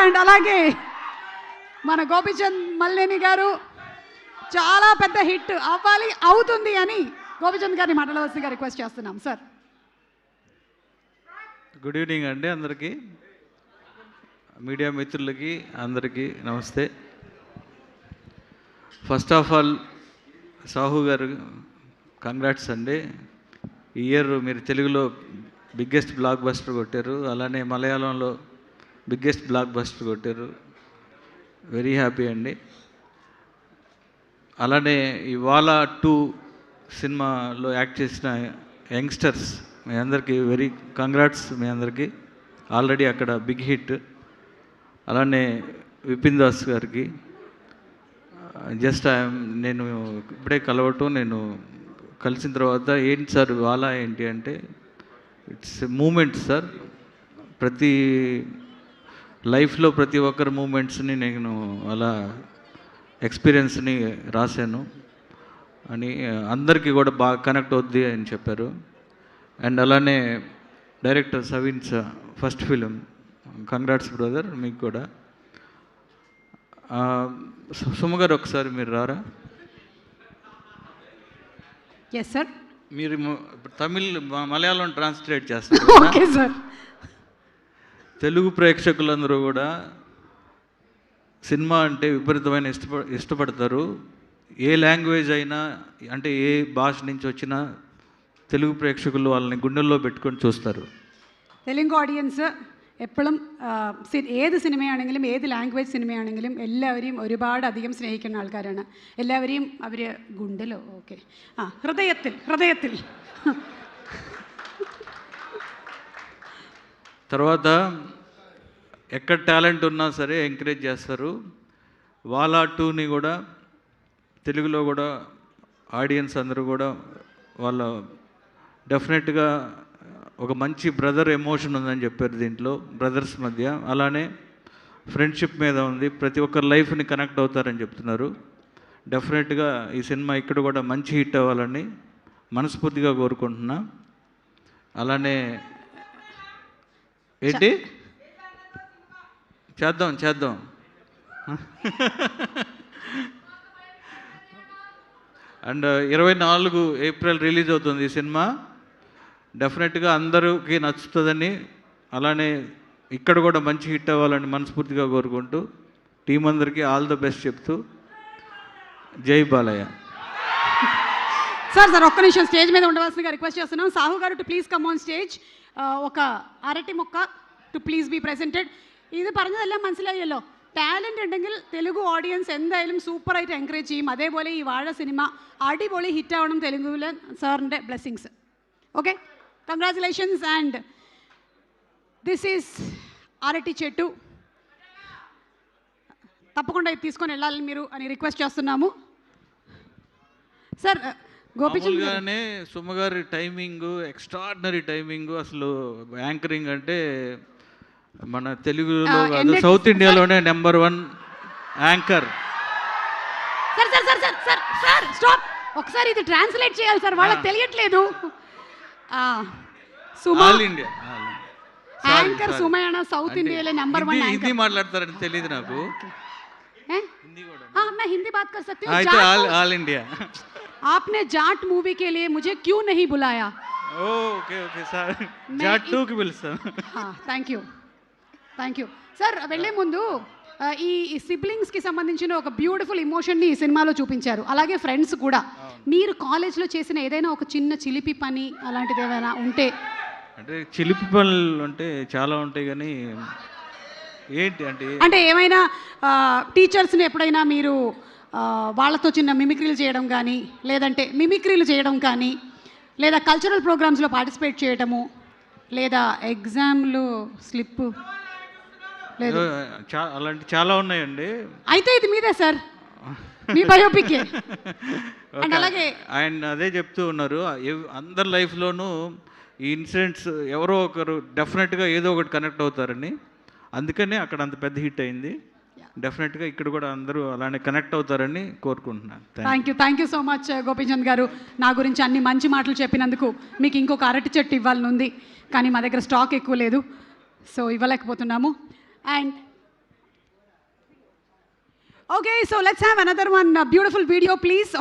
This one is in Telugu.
అండ్ అలాగే మన గోపీచంద్ మల్లేని గారు చాలా పెద్ద హిట్ అవ్వాలి, అవుతుంది అని గోపీచంద్ గారిని మాట్లాడవలసిందిగా రిక్వెస్ట్ చేస్తున్నాం సార్. గుడ్ ఈవినింగ్ అండి అందరికీ, మీడియా మిత్రులకి అందరికీ నమస్తే. ఫస్ట్ ఆఫ్ ఆల్ సాహు గారు కంగ్రాట్స్ అండి. ఈ ఇయర్ మీరు తెలుగులో బిగ్గెస్ట్ బ్లాక్ బస్టర్ కొట్టారు, అలానే మలయాళంలో బిగ్గెస్ట్ బ్లాక్ బస్టర్ కొట్టారు. వెరీ హ్యాపీ అండి. అలానే ఈ వాలా 2 సినిమాలో యాక్ట్ చేసిన యంగ్స్టర్స్ మీ అందరికీ వెరీ కంగ్రాట్స్. మీ అందరికీ ఆల్రెడీ అక్కడ బిగ్ హిట్. అలానే విపిన్ దాస్ గారికి నేను ఇప్పుడే కలవటం, నేను కలిసిన తర్వాత ఏంటి సార్ వాలా ఏంటి అంటే ఇట్స్ మూమెంట్ సార్. ప్రతి లైఫ్లో ప్రతి ఒక్కరి మూమెంట్స్ని నేను అలా ఎక్స్పీరియన్స్ని రాశాను అని అందరికీ కూడా బాగా కనెక్ట్ అవుద్ది అని చెప్పారు. అండ్ అలానే డైరెక్టర్ సవీన్స్ ఫస్ట్ ఫిలిం, కంగ్రాట్స్ బ్రదర్ మీకు కూడా. సుమ గారు ఒకసారి మీరు రారా? Yes sir. మీరు తమిళ్ మలయాళం ట్రాన్స్లేట్ చేస్తారు. Okay sir. తెలుగు ప్రేక్షకులందరూ కూడా సినిమా అంటే విపరీతమైన ఇష్టపడతారు. ఏ లాంగ్వేజ్ అయినా, అంటే ఏ భాష నుంచి వచ్చినా తెలుగు ప్రేక్షకులు వాళ్ళని గుండెల్లో പെട്ടുకొని చూస్తారు. തെലുങ്ക് ഓഡിയൻസ് എപ്പോഴും ഏത് സിനിമയാണെങ്കിലും ഏത് ലാംഗ്വേജ് സിനിമയാണെങ്കിലും എല്ലാവരെയും ഒരുപാട് അധികം സ്നേഹിക്കുന്ന ആൾക്കാരാണ്. എല്ലാവരെയും അവർ ഗുണ്ടലോ ഓക്കെ ഹൃദയത്തിൽ తర్వాత ఎక్కడ టాలెంట్ ఉన్నా సరే ఎంకరేజ్ చేస్తారు. వాలా 2ని కూడా తెలుగులో కూడా ఆడియన్స్ అందరూ కూడా వాళ్ళ డెఫినెట్గా ఒక మంచి బ్రదర్ ఎమోషన్ ఉందని చెప్పారు దీంట్లో, బ్రదర్స్ మధ్య. అలానే ఫ్రెండ్షిప్ మీద ఉంది, ప్రతి ఒక్కరి లైఫ్ని కనెక్ట్ అవుతారని చెప్తున్నారు. డెఫినెట్గా ఈ సినిమా ఇక్కడ కూడా మంచి హిట్ అవ్వాలని మనస్ఫూర్తిగా కోరుకుంటున్నా. అలానే ఏంటి చేద్దాం అండ్ 24 ఏప్రిల్ రిలీజ్ అవుతుంది ఈ సినిమా. డెఫినెట్గా అందరికీ నచ్చుతుందని, అలానే ఇక్కడ కూడా మంచి హిట్ అవ్వాలని మనస్ఫూర్తిగా కోరుకుంటూ టీం అందరికీ ఆల్ ద బెస్ట్ చెప్తూ జై బాలయ్య. సార్ ఒక్క నిమిషం స్టేజ్ మీద ఉండవలసిందిగా రిక్వెస్ట్ చేస్తున్నాం. సాహు గారు to please come on stage. ఒక അരട്ടി మొక్క టు പ്ലീസ് ബി പ്രസൻറ്റഡ്. ഇത് പറഞ്ഞതെല്ലാം മനസ്സിലായല്ലോ. ടാലൻ്റ് ഉണ്ടെങ്കിൽ തെലുഗു ഓഡിയൻസ് എന്തായാലും സൂപ്പറായിട്ട് എൻകറേജ് ചെയ്യും. അതേപോലെ ഈ വാഴ സിനിമ അടിപൊളി ഹിറ്റാവണം തെലുങ്കുവിലെ സാറിൻ്റെ blessings. Okay, congratulations. And this is అరటి చెట్టు, తప్పకుండా ఇది తీసుకొని వెళ్ళాలి మీరు అని రిక్వెస్ట్ చేస్తున్నాము. సార్ గోపీచంద్ గానే సుమగారి టైమింగ్ ఎక్స్ట్రాడినరీ టైమింగ్. అసలు యాంకరింగ్ అంటే మన తెలుగులో కాదు, సౌత్ ఇండియాలోనే నెంబర్ 1 యాంకర్. సార్ స్టాప్, ఒకసారి ఇది ట్రాన్స్లేట్ చేయాలి సార్, వాళ్ళకి తెలియట్లేదు. ఆల్ ఇండియా యాంకర్ సుమయణ సౌత్ ఇండియాలో నెంబర్ 1 యాంకర్. హిందీ మాట్లాడతారని తెలియదు నాకు. मैं हिंदी बात कर सकती हूँ. All India. आपने जाट मूवी के लिए मुझे क्यों नहीं बुलाया? ओके सर, जाट 2 की పిలుస్తా. Thank you sir. వెళ్ళే ముందు ఈ సిబ్లింగ్స్కి సంబంధించిన ఒక బ్యూటిఫుల్ ఇమోషన్ని ఈ సినిమాలో చూపించారు. అలాగే ఫ్రెండ్స్ కూడా. మీరు కాలేజ్లో చేసిన ఏదైనా ఒక చిన్న చిలిపి పని అలాంటిది ఏమైనా ఉంటే? అంటే చిలిపి పనులు అంటే చాలా ఉంటాయి, కానీ ఏంటి అంటే ఏమైనా టీచర్స్ని ఎప్పుడైనా మీరు వాళ్ళతో చిన్న మిమిక్రీలు చేయడం కానీ, లేదంటే మిమిక్రీలు చేయడం కానీ, లేదా కల్చరల్ ప్రోగ్రామ్స్లో పార్టిసిపేట్ చేయడము, లేదా ఎగ్జామ్లో స్లిప్, లేదు అలాంటి చాలా ఉన్నాయండి. అయితే ఇది మీదే సార్, మీ బయోపిక్. అండ్ అలాగే ఆయన అదే చెప్తూ ఉన్నారు, అందరి లైఫ్లోనూ ఈ ఇన్సిడెంట్స్ ఎవరో ఒకరు డెఫినెట్గా ఏదో ఒకటి కనెక్ట్ అవుతారని, అందుకనే అక్కడ అంత పెద్ద హిట్ అయింది. డెఫినెట్గా ఇక్కడ కూడా అందరూ అలానే కనెక్ట్ అవుతారని కోరుకుంటున్నాను. Thank you so much Gopichand గారు. నా గురించి అన్ని మంచి మాటలు చెప్పినందుకు. మీకు ఇంకొక అరటి చెట్టు ఇవ్వాలని ఉంది, కానీ మా దగ్గర స్టాక్ ఎక్కువ లేదు, సో ఇవ్వలేకపోతున్నాము. And Okay, so let's have another one beautiful video, please.